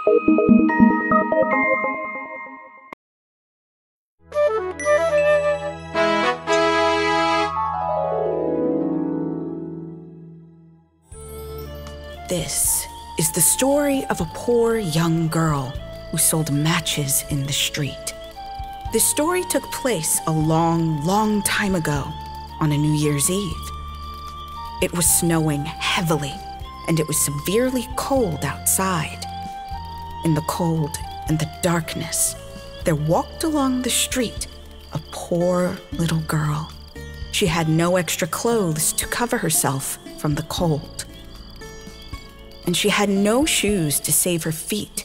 This is the story of a poor young girl who sold matches in the street. This story took place a long, long time ago on a New Year's Eve. It was snowing heavily, and it was severely cold outside. In the cold and the darkness, there walked along the street a poor little girl. She had no extra clothes to cover herself from the cold. And she had no shoes to save her feet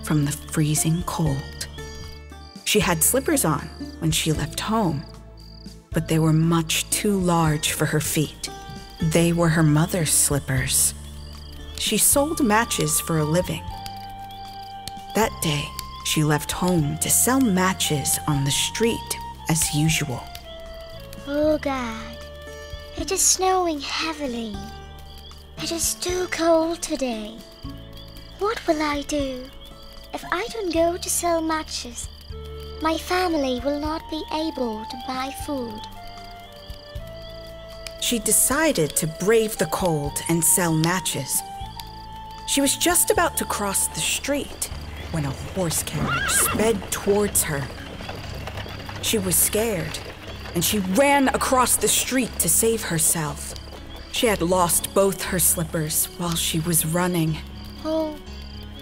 from the freezing cold. She had slippers on when she left home, but they were much too large for her feet. They were her mother's slippers. She sold matches for a living. That day, she left home to sell matches on the street as usual. Oh God, it is snowing heavily. It is too cold today. What will I do? If I don't go to sell matches, my family will not be able to buy food. She decided to brave the cold and sell matches. She was just about to cross the street when a horse carriage sped towards her. She was scared, and she ran across the street to save herself. She had lost both her slippers while she was running. Oh,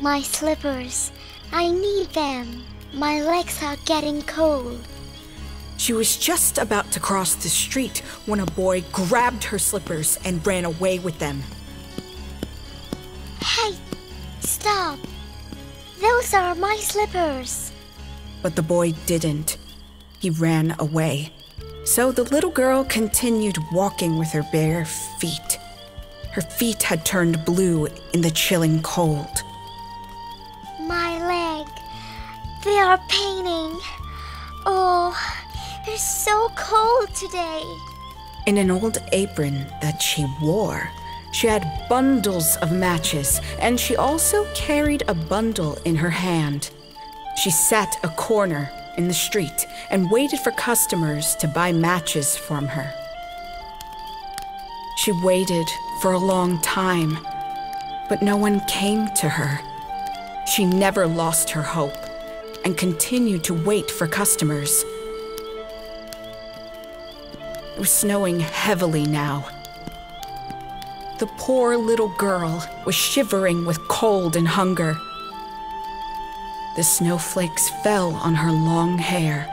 my slippers. I need them. My legs are getting cold. She was just about to cross the street when a boy grabbed her slippers and ran away with them. Hey, stop. Those are my slippers. But the boy didn't. He ran away. So the little girl continued walking with her bare feet. Her feet had turned blue in the chilling cold. My leg. They are paining. Oh, it's so cold today. In an old apron that she wore, she had bundles of matches, and she also carried a bundle in her hand. She sat a corner in the street and waited for customers to buy matches from her. She waited for a long time, but no one came to her. She never lost her hope and continued to wait for customers. It was snowing heavily now. The poor little girl was shivering with cold and hunger. The snowflakes fell on her long hair,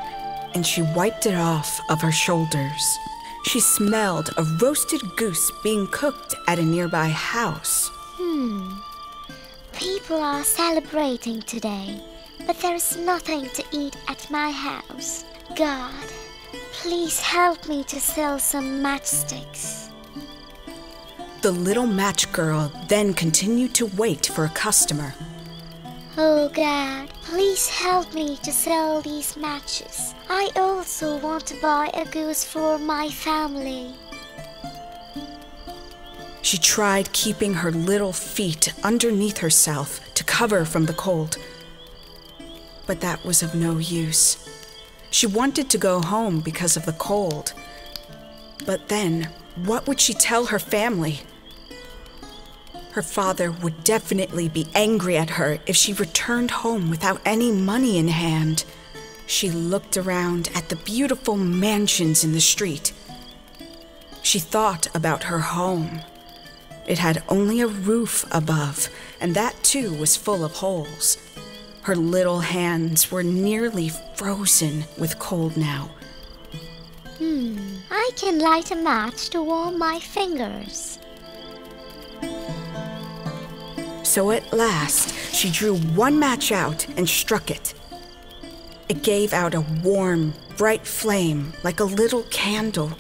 and she wiped it off of her shoulders. She smelled a roasted goose being cooked at a nearby house. People are celebrating today, but there's nothing to eat at my house. God, please help me to sell some matchsticks. The little match girl then continued to wait for a customer. Oh God, please help me to sell these matches. I also want to buy a goose for my family. She tried keeping her little feet underneath herself to cover from the cold, but that was of no use. She wanted to go home because of the cold, but then what would she tell her family? Her father would definitely be angry at her if she returned home without any money in hand. She looked around at the beautiful mansions in the street. She thought about her home. It had only a roof above, and that too was full of holes. Her little hands were nearly frozen with cold now. I can light a match to warm my fingers. So at last, she drew one match out and struck it. It gave out a warm, bright flame like a little candle,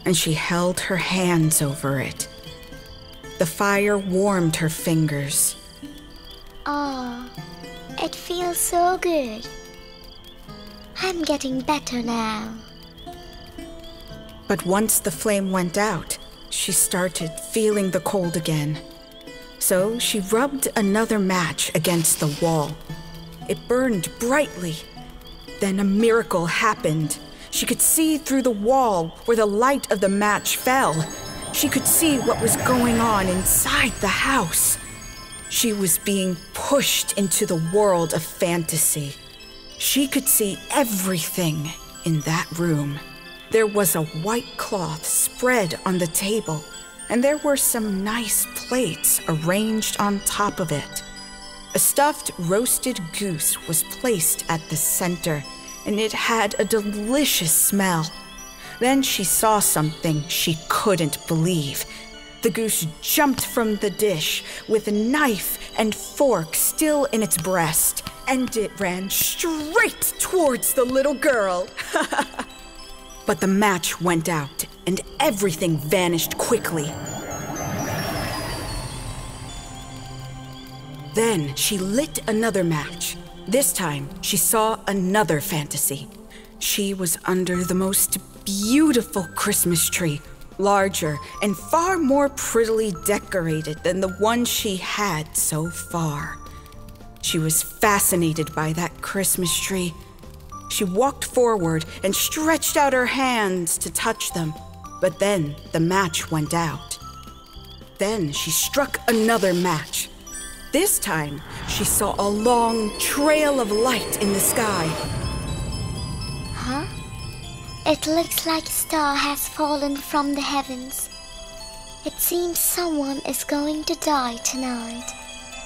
and she held her hands over it. The fire warmed her fingers. Oh, it feels so good. I'm getting better now. But once the flame went out, she started feeling the cold again. So she rubbed another match against the wall. It burned brightly. Then a miracle happened. She could see through the wall where the light of the match fell. She could see what was going on inside the house. She was being pushed into the world of fantasy. She could see everything in that room. There was a white cloth spread on the table, and there were some nice plates arranged on top of it. A stuffed roasted goose was placed at the center, and it had a delicious smell. Then she saw something she couldn't believe. The goose jumped from the dish with a knife and fork still in its breast, and it ran straight towards the little girl. But the match went out, and everything vanished quickly. Then she lit another match. This time, she saw another fantasy. She was under the most beautiful Christmas tree, larger and far more prettily decorated than the one she had so far. She was fascinated by that Christmas tree. She walked forward and stretched out her hands to touch them, but then the match went out. Then she struck another match. This time, she saw a long trail of light in the sky. Huh? It looks like a star has fallen from the heavens. It seems someone is going to die tonight.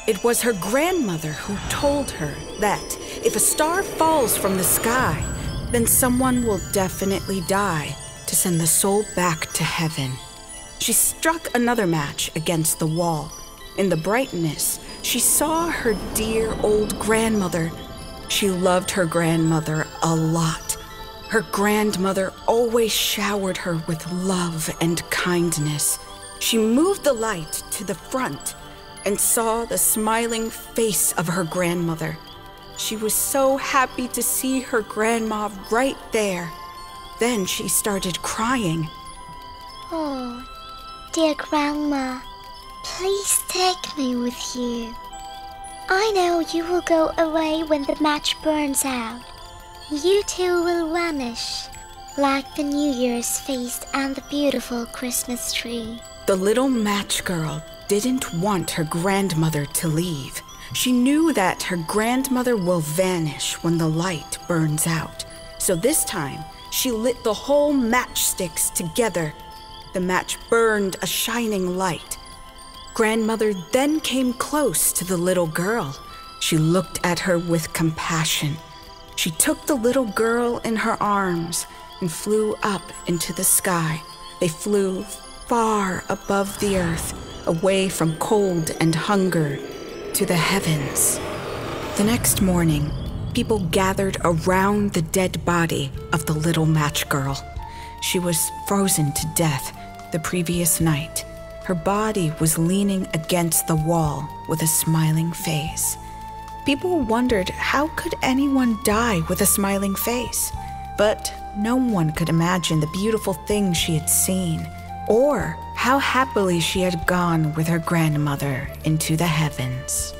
It was her grandmother who told her that if a star falls from the sky, then someone will definitely die to send the soul back to heaven. She struck another match against the wall. In the brightness, she saw her dear old grandmother. She loved her grandmother a lot. Her grandmother always showered her with love and kindness. She moved the light to the front and saw the smiling face of her grandmother. She was so happy to see her grandma right there. Then she started crying. Oh, dear Grandma, please take me with you. I know you will go away when the match burns out. You too will vanish, like the New Year's feast and the beautiful Christmas tree. The little match girl didn't want her grandmother to leave. She knew that her grandmother will vanish when the light burns out. So this time, she lit the whole matchsticks together. The match burned a shining light. Grandmother then came close to the little girl. She looked at her with compassion. She took the little girl in her arms and flew up into the sky. They flew far above the earth, away from cold and hunger, to the heavens. The next morning, people gathered around the dead body of the little match girl. She was frozen to death the previous night. Her body was leaning against the wall with a smiling face. People wondered how could anyone die with a smiling face? But no one could imagine the beautiful things she had seen, or how happily she had gone with her grandmother into the heavens.